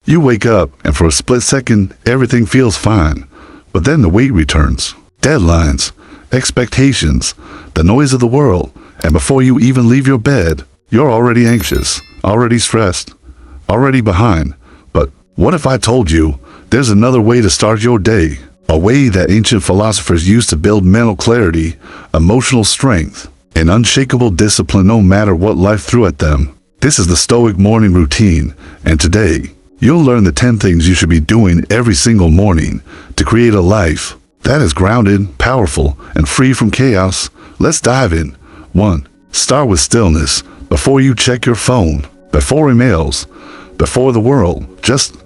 You wake up, and for a split second, everything feels fine. But then the weight returns. Deadlines, expectations, the noise of the world, and before you even leave your bed, you're already anxious, already stressed, already behind. But what if I told you there's another way to start your day? A way that ancient philosophers used to build mental clarity, emotional strength, and unshakable discipline no matter what life threw at them. This is the Stoic morning routine, and today, you'll learn the 10 things you should be doing every single morning to create a life that is grounded, powerful, and free from chaos. Let's dive in. 1. Start with stillness. Before you check your phone, before emails, before the world, just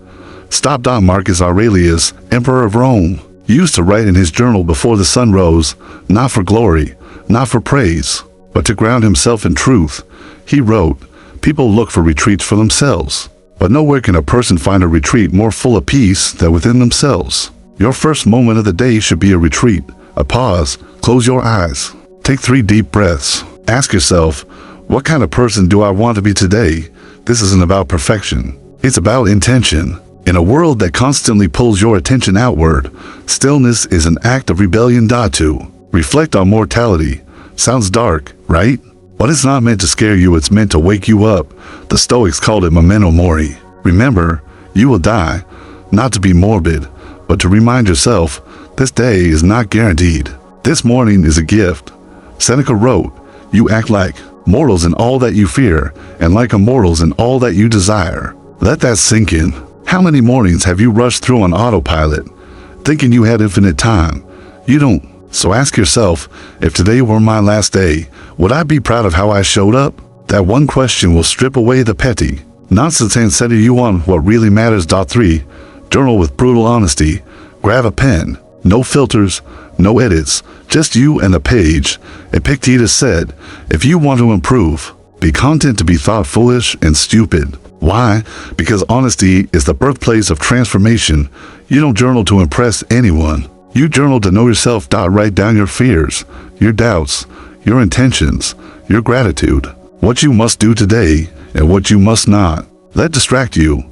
stop. Marcus Aurelius, Emperor of Rome, used to write in his journal before the sun rose, not for glory, not for praise, but to ground himself in truth. He wrote, "People look for retreats for themselves, but nowhere can a person find a retreat more full of peace than within themselves." Your first moment of the day should be a retreat, a pause. Close your eyes. Take 3 deep breaths. Ask yourself, what kind of person do I want to be today? This isn't about perfection. It's about intention. In a world that constantly pulls your attention outward, stillness is an act of rebellion. 2. Reflect on mortality. Sounds dark, right? But it's not meant to scare you, it's meant to wake you up. The Stoics called it Memento Mori. Remember, you will die, not to be morbid, but to remind yourself, this day is not guaranteed. This morning is a gift. Seneca wrote, "You act like mortals in all that you fear, and like immortals in all that you desire." Let that sink in. How many mornings have you rushed through on autopilot, thinking you had infinite time? You don't. So ask yourself, if today were my last day, would I be proud of how I showed up? That one question will strip away the petty nonsense and center you on what really matters. 3. Journal with brutal honesty. Grab a pen. No filters, no edits, just you and a page. Epictetus said, if you want to improve, be content to be thought foolish and stupid. Why? Because honesty is the birthplace of transformation. You don't journal to impress anyone. You journal to know yourself. Write down your fears, your doubts, your intentions, your gratitude, what you must do today and what you must not. Let distract you.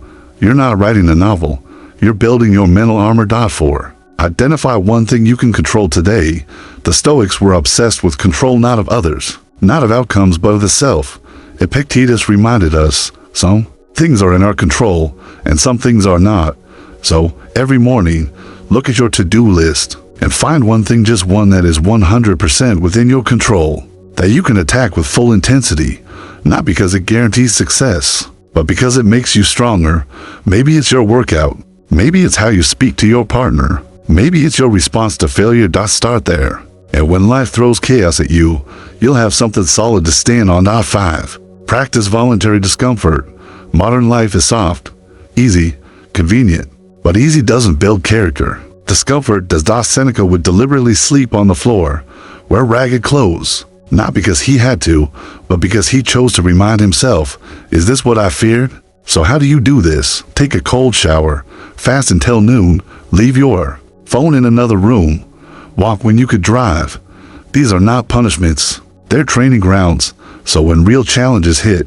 You're not writing a novel. You're building your mental armor. 4. Identify one thing you can control today. The Stoics were obsessed with control, not of others, not of outcomes, but of the self. Epictetus reminded us, some things are in our control and some things are not. So every morning, look at your to-do list and find one thing, just one, that is 100% within your control, that you can attack with full intensity, not because it guarantees success, but because it makes you stronger. Maybe it's your workout. Maybe it's how you speak to your partner. Maybe it's your response to failure. Start there. And when life throws chaos at you, you'll have something solid to stand on. 5. Practice voluntary discomfort. Modern life is soft, easy, convenient, but easy doesn't build character. Discomfort does. Seneca would deliberately sleep on the floor, wear ragged clothes, not because he had to, but because he chose to remind himself, is this what I feared? So how do you do this? Take a cold shower, fast until noon, leave your phone in another room, walk when you could drive. These are not punishments, they're training grounds, so when real challenges hit,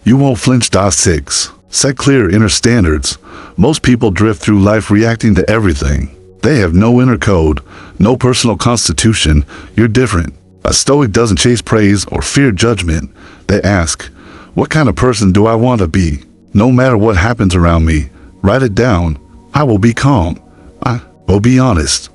you won't flinch. 6. Set clear inner standards. Most people drift through life reacting to everything. They have no inner code, no personal constitution. You're different. A Stoic doesn't chase praise or fear judgment. They ask, what kind of person do I want to be? No matter what happens around me, write it down. I will be calm. I will be honest.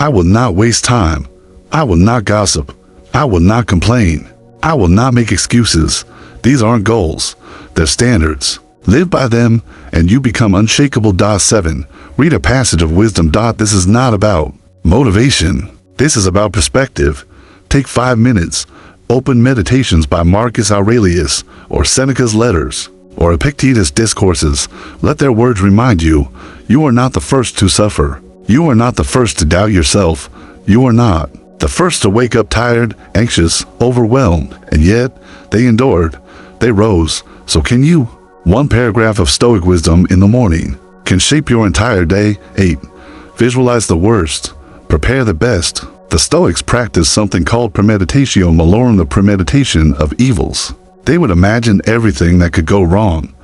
I will not waste time. I will not gossip. I will not complain. I will not make excuses. These aren't goals, they're standards. Live by them and you become unshakable. 7. Read a passage of wisdom. This is not about motivation. This is about perspective. Take 5 minutes. Open Meditations by Marcus Aurelius, or Seneca's Letters, or Epictetus' Discourses. Let their words remind you, you are not the first to suffer. You are not the first to doubt yourself. You are not the first to wake up tired, anxious, overwhelmed, and yet they endured. They rose. So can you? One paragraph of Stoic wisdom in the morning can shape your entire day. 8. Visualize the worst. Prepare the best. The Stoics practiced something called premeditatio malorum, the premeditation of evils. They would imagine everything that could go wrong,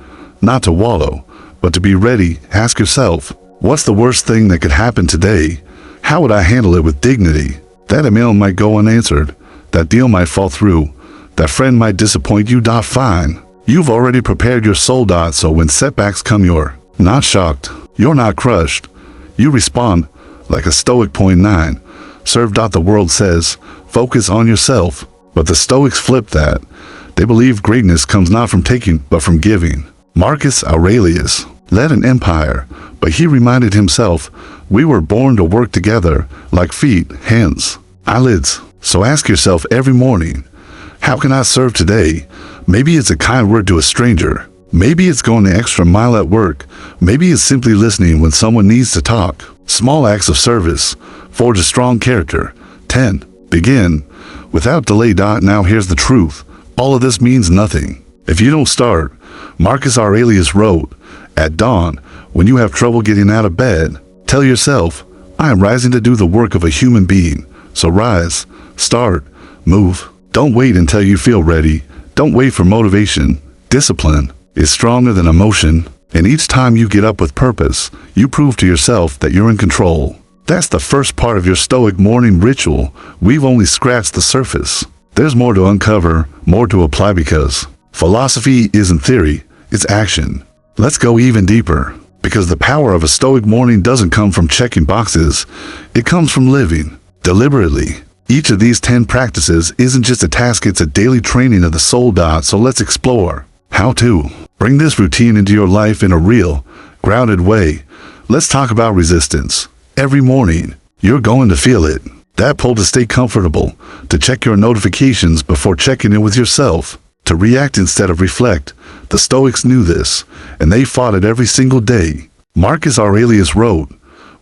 not to wallow, But to be ready, ask yourself, what's the worst thing that could happen today? How would I handle it with dignity? That email might go unanswered. That deal might fall through. That friend might disappoint you. Fine. You've already prepared your soul. So when setbacks come, you're not shocked. You're not crushed. You respond like a Stoic. Point 9. Serve. The world says, focus on yourself. But the Stoics flip that. They believe greatness comes not from taking, but from giving. Marcus Aurelius led an empire, but he reminded himself, we were born to work together, like feet, hands, eyelids. So ask yourself every morning, how can I serve today? Maybe it's a kind word to a stranger. Maybe it's going the extra mile at work. Maybe it's simply listening when someone needs to talk. Small acts of service forge a strong character. 10. Begin without delay. Now here's the truth. All of this means nothing if you don't start. Marcus Aurelius wrote, at dawn, when you have trouble getting out of bed, tell yourself, I am rising to do the work of a human being. So rise, start, move. Don't wait until you feel ready. Don't wait for motivation. Discipline is stronger than emotion, and each time you get up with purpose, you prove to yourself that you're in control. That's the first part of your Stoic morning ritual. We've only scratched the surface. There's more to uncover, more to apply, because philosophy isn't theory, it's action. Let's go even deeper, because the power of a Stoic morning doesn't come from checking boxes. It comes from living deliberately. Each of these 10 practices isn't just a task, it's a daily training of the soul. So let's explore how to bring this routine into your life in a real, grounded way. Let's talk about resistance. Every morning, you're going to feel it. That pull to stay comfortable, to check your notifications before checking in with yourself, to react instead of reflect. The Stoics knew this, and they fought it every single day. Marcus Aurelius wrote,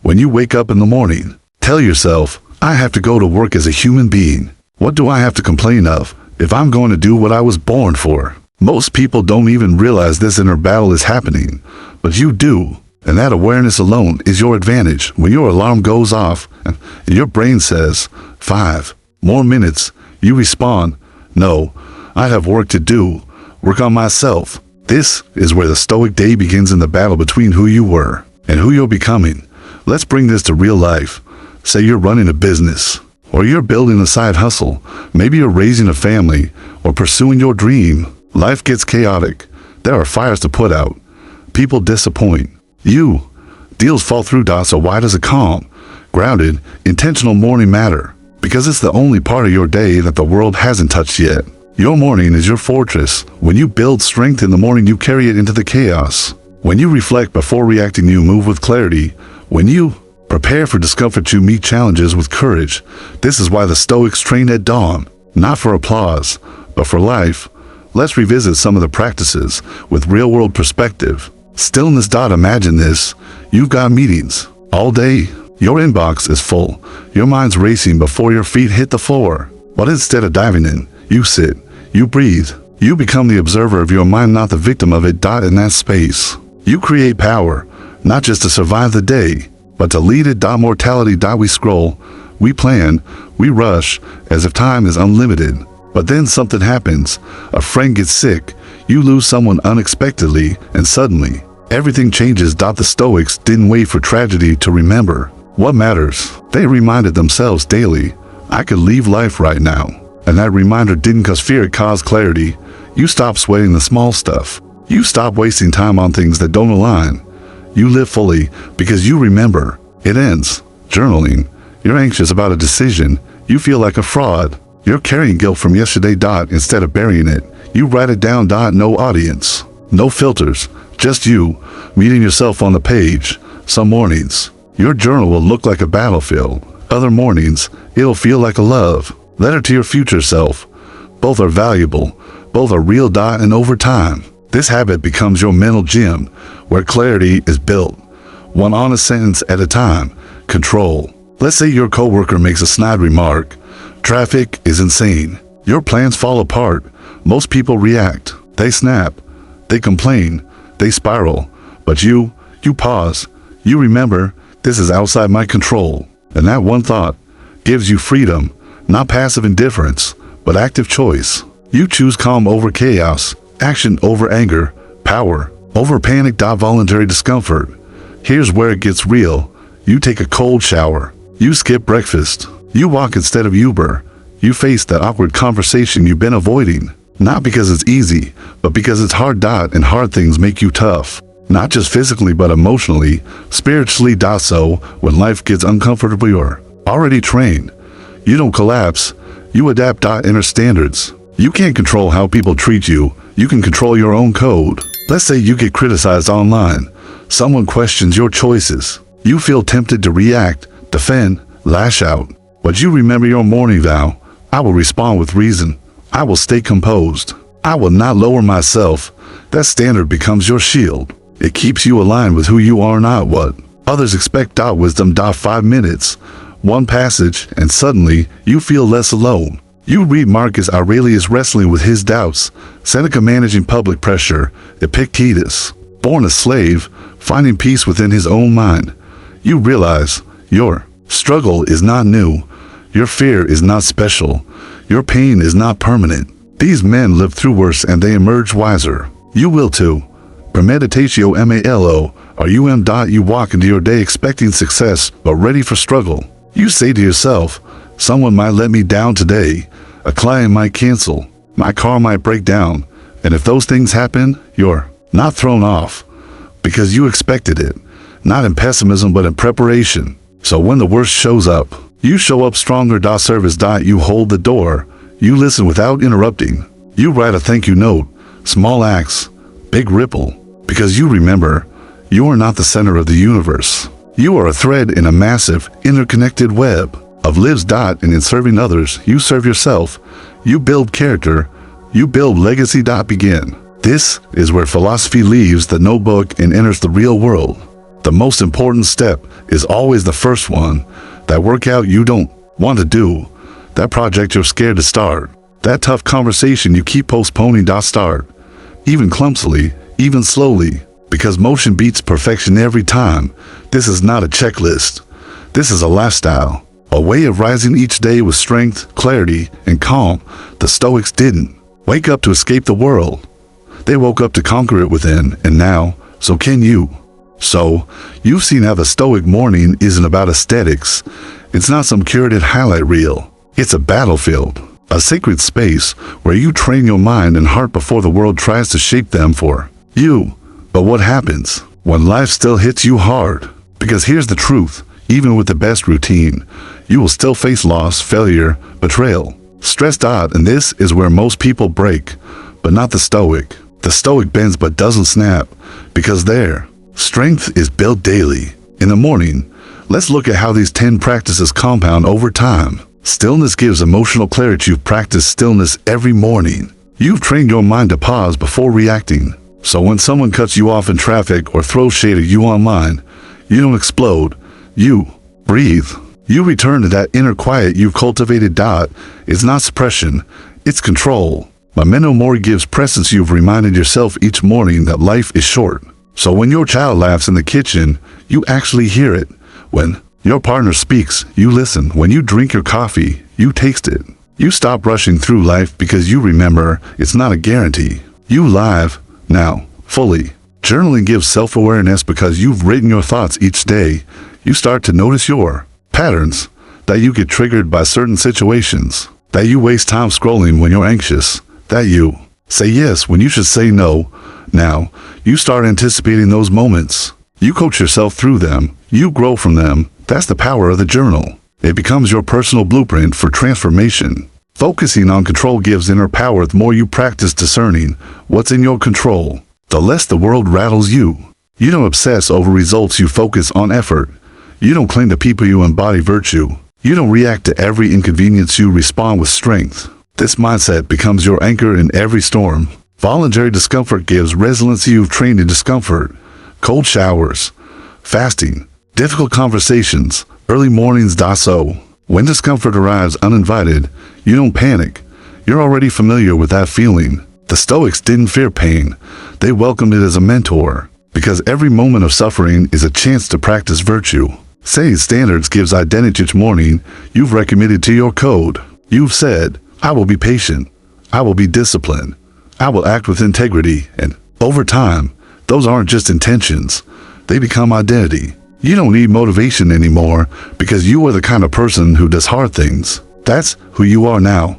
when you wake up in the morning, tell yourself, I have to go to work as a human being. What do I have to complain of if I'm going to do what I was born for? Most people don't even realize this inner battle is happening, but you do. And that awareness alone is your advantage. When your alarm goes off and your brain says, 5 more minutes, you respond, no, I have work to do, work on myself. This is where the Stoic day begins, in the battle between who you were and who you're becoming. Let's bring this to real life. Say you're running a business, or you're building a side hustle. Maybe you're raising a family or pursuing your dream. Life gets chaotic. There are fires to put out. People disappoint. Deals fall through. So why does a calm, grounded, intentional morning matter? Because it's the only part of your day that the world hasn't touched yet. Your morning is your fortress. When you build strength in the morning, you carry it into the chaos. When you reflect before reacting, you move with clarity. When you prepare for discomfort, you meet challenges with courage. This is why the Stoics trained at dawn, not for applause, but for life. Let's revisit some of the practices with real-world perspective. Stillness. Imagine this. You've got meetings all day. Your inbox is full. Your mind's racing before your feet hit the floor. But instead of diving in, you sit, you breathe. You become the observer of your mind, not the victim of it. In that space, you create power, not just to survive the day, but to lead it. Mortality. We scroll, we plan, we rush as if time is unlimited. But then something happens. A friend gets sick, you lose someone unexpectedly, and suddenly, everything changes. The Stoics didn't wait for tragedy to remember what matters. They reminded themselves daily, I could leave life right now. And that reminder didn't cause fear, it caused clarity. You stop sweating the small stuff. You stop wasting time on things that don't align. You live fully because you remember. It ends. Journaling. You're anxious about a decision. You feel like a fraud. You're carrying guilt from yesterday. Instead of burying it, you write it down. No audience, no filters, just you meeting yourself on the page. Some mornings, your journal will look like a battlefield. Other mornings, it'll feel like a love letter to your future self. Both are valuable. Both are real. And over time, this habit becomes your mental gym, where clarity is built, one honest sentence at a time. Control. Let's say your coworker makes a snide remark. Traffic is insane. Your plans fall apart. Most people react. They snap. They complain. They spiral. But you pause. You remember, this is outside my control. And that one thought gives you freedom, not passive indifference, but active choice. You choose calm over chaos, action over anger, power Over panic. Voluntary discomfort. Here's where it gets real. You take a cold shower. You skip breakfast. You walk instead of Uber. You face that awkward conversation you've been avoiding. Not because it's easy, but because it's hard. And hard things make you tough. Not just physically, but emotionally, spiritually. So when life gets uncomfortable, you're already trained. You don't collapse. You adapt. Inner standards. You can't control how people treat you. You can control your own code. Let's say you get criticized online. Someone questions your choices. You feel tempted to react, defend, lash out. But you remember your morning vow. I will respond with reason. I will stay composed. I will not lower myself. That standard becomes your shield. It keeps you aligned with who you are, not what others expect. Wisdom. 5 minutes. One passage, and suddenly you feel less alone. You read Marcus Aurelius wrestling with his doubts, Seneca managing public pressure, Epictetus, born a slave, finding peace within his own mind. You realize your struggle is not new, your fear is not special, your pain is not permanent. These men lived through worse and they emerged wiser. You will too. Premeditatio malo, you walk into your day expecting success but ready for struggle. You say to yourself, someone might let me down today, a client might cancel, my car might break down, and if those things happen, you're not thrown off, because you expected it, not in pessimism but in preparation. So when the worst shows up, you show up stronger. Service. You hold the door, you listen without interrupting, you write a thank you note, small acts, big ripple, because you remember, you are not the center of the universe. You are a thread in a massive, interconnected web of lives. And in serving others, you serve yourself. You build character. You build legacy. Begin. This is where philosophy leaves the notebook and enters the real world. The most important step is always the first one. That workout you don't want to do. That project you're scared to start. That tough conversation you keep postponing. Start. Even clumsily, even slowly. Because motion beats perfection every time. This is not a checklist. This is a lifestyle. A way of rising each day with strength, clarity, and calm. The Stoics didn't wake up to escape the world. They woke up to conquer it within, and now, so can you. So, you've seen how the Stoic morning isn't about aesthetics. It's not some curated highlight reel. It's a battlefield. A sacred space where you train your mind and heart before the world tries to shape them for you. But what happens when life still hits you hard? Because here's the truth, even with the best routine, you will still face loss, failure, betrayal, stress. And this is where most people break, but not the Stoic. The Stoic bends but doesn't snap, because their strength is built daily. In the morning, let's look at how these 10 practices compound over time. Stillness gives emotional clarity. You've practiced stillness every morning. You've trained your mind to pause before reacting. So when someone cuts you off in traffic or throws shade at you online, you don't explode. You breathe. You return to that inner quiet you've cultivated. It's not suppression, it's control. Memento Mori gives presence. You've reminded yourself each morning that life is short. So when your child laughs in the kitchen, you actually hear it. When your partner speaks, you listen. When you drink your coffee, you taste it. You stop rushing through life because you remember it's not a guarantee. You live now, fully. Journaling gives self-awareness because you've written your thoughts each day. You start to notice your patterns, that you get triggered by certain situations, that you waste time scrolling when you're anxious, that you say yes when you should say no. Now, you start anticipating those moments. You coach yourself through them. You grow from them. That's the power of the journal. It becomes your personal blueprint for transformation. Focusing on control gives inner power. The more you practice discerning what's in your control, the less the world rattles you. You don't obsess over results. You focus on effort. You don't cling to people. You embody virtue. You don't react to every inconvenience. You respond with strength. This mindset becomes your anchor in every storm. Voluntary discomfort gives resilience. You've trained in discomfort. Cold showers, fasting, difficult conversations, early mornings. So when discomfort arrives uninvited, you don't panic. You're already familiar with that feeling. The Stoics didn't fear pain. They welcomed it as a mentor, because every moment of suffering is a chance to practice virtue. Setting standards gives identity. Each morning, you've recommitted to your code. You've said, I will be patient. I will be disciplined. I will act with integrity. And over time, those aren't just intentions. They become identity. You don't need motivation anymore because you are the kind of person who does hard things. That's who you are now.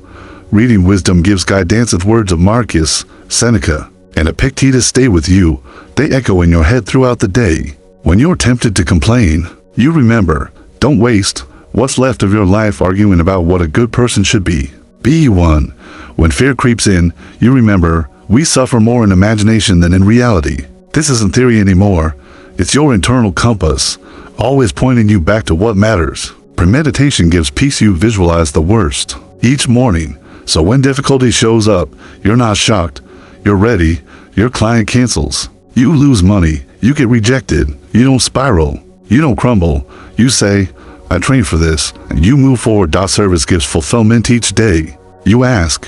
Reading wisdom gives guidance with words of Marcus, Seneca, and Epictetus stay with you. They echo in your head throughout the day. When you're tempted to complain, you remember, don't waste what's left of your life arguing about what a good person should be. Be one. When fear creeps in, you remember, we suffer more in imagination than in reality. This isn't theory anymore. It's your internal compass, always pointing you back to what matters. Premeditation gives peace. You visualize the worst each morning. So when difficulty shows up, you're not shocked. You're ready. Your client cancels. You lose money. You get rejected. You don't spiral. You don't crumble. You say, I trained for this, and you move forward. Service gives fulfillment each day. You ask,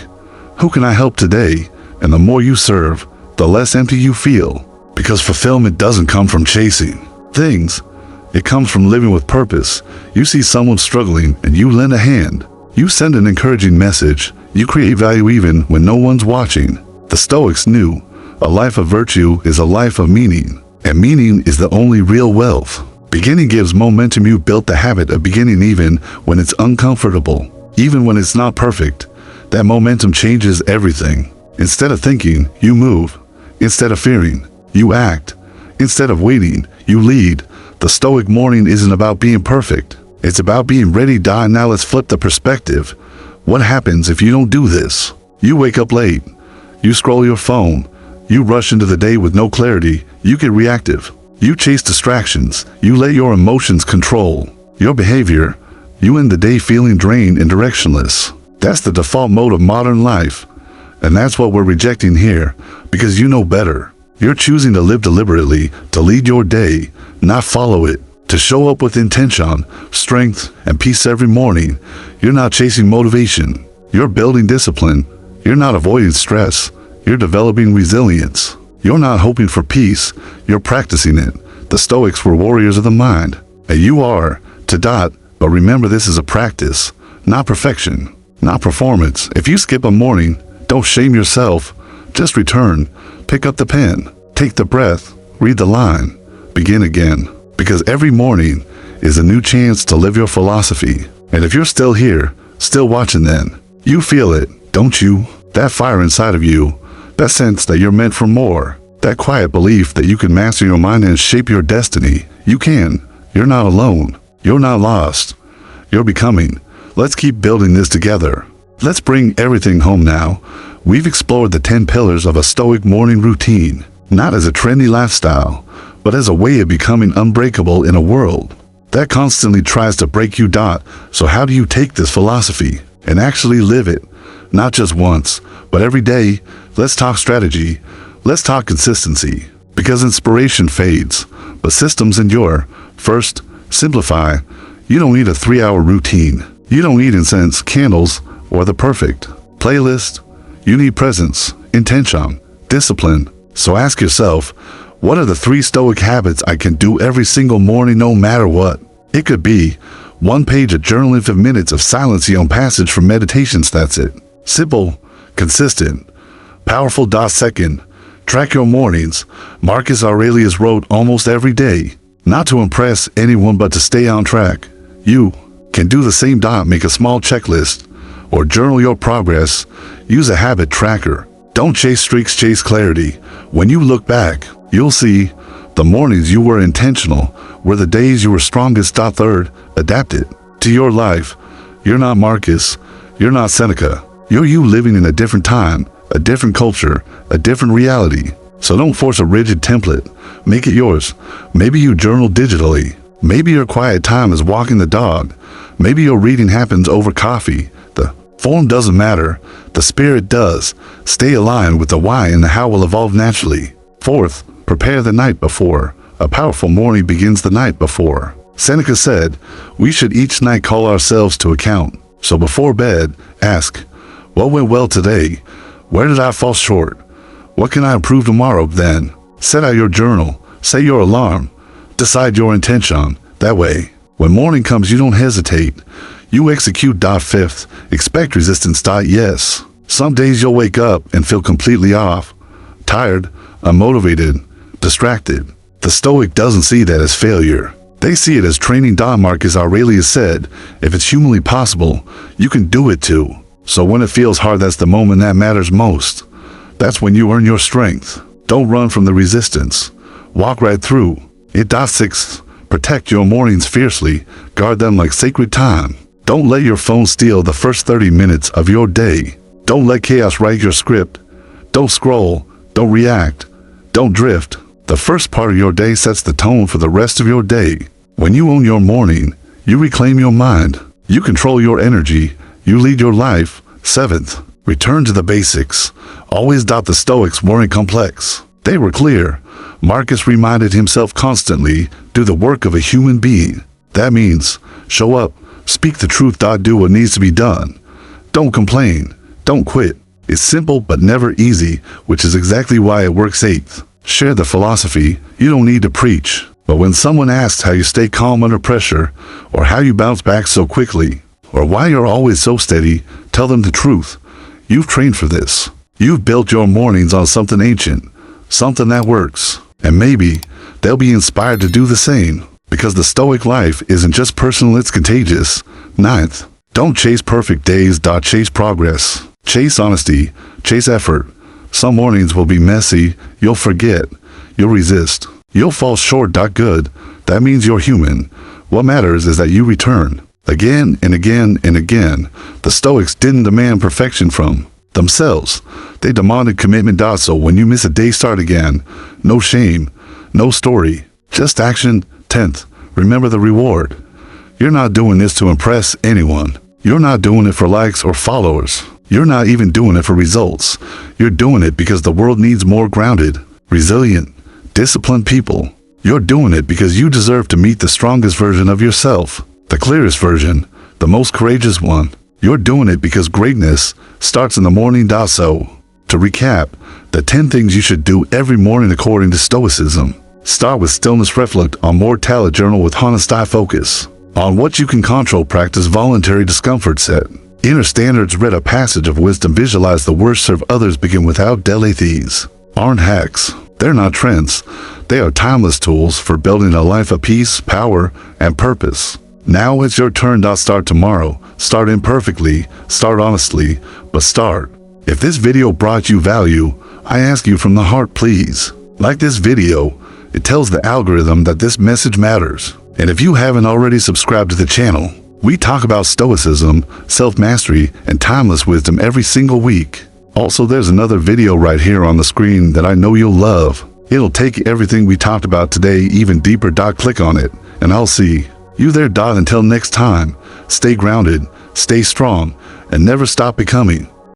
who can I help today? And the more you serve, the less empty you feel. Because fulfillment doesn't come from chasing things. It comes from living with purpose. You see someone struggling and you lend a hand. You send an encouraging message. You create value even when no one's watching. The Stoics knew a life of virtue is a life of meaning, and meaning is the only real wealth. Beginning gives momentum. You built the habit of beginning even when it's uncomfortable, even when it's not perfect. That momentum changes everything. Instead of thinking, you move. Instead of fearing, you act. Instead of waiting, you lead. The Stoic morning isn't about being perfect. It's about being ready. Now let's flip the perspective. What happens if you don't do this? You wake up late. You scroll your phone. You rush into the day with no clarity. You get reactive. You chase distractions. You let your emotions control your behavior. You end the day feeling drained and directionless. That's the default mode of modern life. And that's what we're rejecting here, because you know better. You're choosing to live deliberately, to lead your day, not follow it, to show up with intention, strength, and peace every morning. You're not chasing motivation. You're building discipline. You're not avoiding stress. You're developing resilience. You're not hoping for peace. You're practicing it. The Stoics were warriors of the mind, and you are, but remember, this is a practice, not perfection, not performance. If you skip a morning, don't shame yourself. Just return. Pick up the pen. Take the breath. Read the line. Begin again. Because every morning is a new chance to live your philosophy. And if you're still here, still watching, then you feel it, don't you? That fire inside of you. That sense that you're meant for more. That quiet belief that you can master your mind and shape your destiny. You can. You're not alone. You're not lost. You're becoming. Let's keep building this together. Let's bring everything home now. We've explored the 10 pillars of a Stoic morning routine, not as a trendy lifestyle, but as a way of becoming unbreakable in a world that constantly tries to break you. So how do you take this philosophy and actually live it? Not just once, but every day. Let's talk strategy. Let's talk consistency. Because inspiration fades, but systems endure. First, simplify. You don't need a 3-hour routine. You don't need incense, candles, or the perfect playlist. You need presence, intention, discipline. So ask yourself, what are the 3 Stoic habits I can do every single morning no matter what? It could be 1 page of journaling, 5 minutes of silence, your own passage from meditations. That's it. Simple, consistent, powerful. Second, track your mornings. Marcus Aurelius wrote almost every day, not to impress anyone but to stay on track. You can do the same. Make a small checklist or journal your progress. Use a habit tracker. Don't chase streaks, chase clarity. When you look back, you'll see the mornings you were intentional were the days you were strongest. Third, adapt it to your life. You're not Marcus. You're not Seneca. You're you living in a different time, a different culture, a different reality. So don't force a rigid template. Make it yours. Maybe you journal digitally. Maybe your quiet time is walking the dog. Maybe your reading happens over coffee. The form doesn't matter. The spirit does. Stay aligned with the why, and the how will evolve naturally. Fourth, prepare the night before. A powerful morning begins the night before. Seneca said, we should each night call ourselves to account. So before bed, ask, what went well today? Where did I fall short? What can I improve tomorrow? Then set out your journal. Set your alarm. Decide your intention. That way, when morning comes, you don't hesitate. You execute. Fifth, expect resistance. Yes, some days you'll wake up and feel completely off, tired, unmotivated, distracted. The Stoic doesn't see that as failure. They see it as training. Marcus Aurelius said, if it's humanly possible, you can do it too. So when it feels hard, that's the moment that matters most. That's when you earn your strength. Don't run from the resistance. Walk right through it. 6. Protect your mornings fiercely. Guard them like sacred time. Don't let your phone steal the first 30 minutes of your day. Don't let chaos write your script. Don't scroll. Don't react. Don't drift. The first part of your day sets the tone for the rest of your day. When you own your morning, you reclaim your mind. You control your energy. You lead your life. 7th. Return to the basics. Always. The Stoics weren't complex. They were clear. Marcus reminded himself constantly, do the work of a human being. That means, show up, speak the truth. Do what needs to be done. Don't complain. Don't quit. It's simple but never easy, which is exactly why it works. 8th. Share the philosophy. You don't need to preach. But when someone asks how you stay calm under pressure, or how you bounce back so quickly, or why you're always so steady, tell them the truth. You've trained for this. You've built your mornings on something ancient, something that works. And maybe they'll be inspired to do the same, because the Stoic life isn't just personal, it's contagious. 9th. Don't chase perfect days. Chase progress. Chase honesty. Chase effort. Some mornings will be messy. You'll forget. You'll resist. You'll fall short. Good. That means you're human. What matters is that you return. Again and again and again. The Stoics didn't demand perfection from themselves. They demanded commitment. So when you miss a day, start again. No shame. No story. Just action. 10th. Remember the reward. You're not doing this to impress anyone. You're not doing it for likes or followers. You're not even doing it for results. You're doing it because the world needs more grounded, resilient, disciplined people. You're doing it because you deserve to meet the strongest version of yourself, the clearest version, the most courageous one. You're doing it because greatness starts in the morning. So, to recap, the 10 things you should do every morning according to Stoicism. Start with stillness. Reflect on mortality. Journal with honest eye. Focus on what you can control. Practice voluntary discomfort. Set inner standards. Read a passage of wisdom. Visualize the worst. Serve others. Begin without delay. These aren't hacks. They're not trends. They are timeless tools for building a life of peace, power, and purpose. Now it's your turn. Start tomorrow. Start imperfectly. Start honestly. But start. If this video brought you value, I ask you from the heart, please like this video. It tells the algorithm that this message matters. And if you haven't already subscribed to the channel, we talk about Stoicism, self-mastery, and timeless wisdom every single week. Also, there's another video right here on the screen that I know you'll love. It'll take everything we talked about today even deeper. Click on it, and I'll see you there. Until next time, stay grounded, stay strong, and never stop becoming.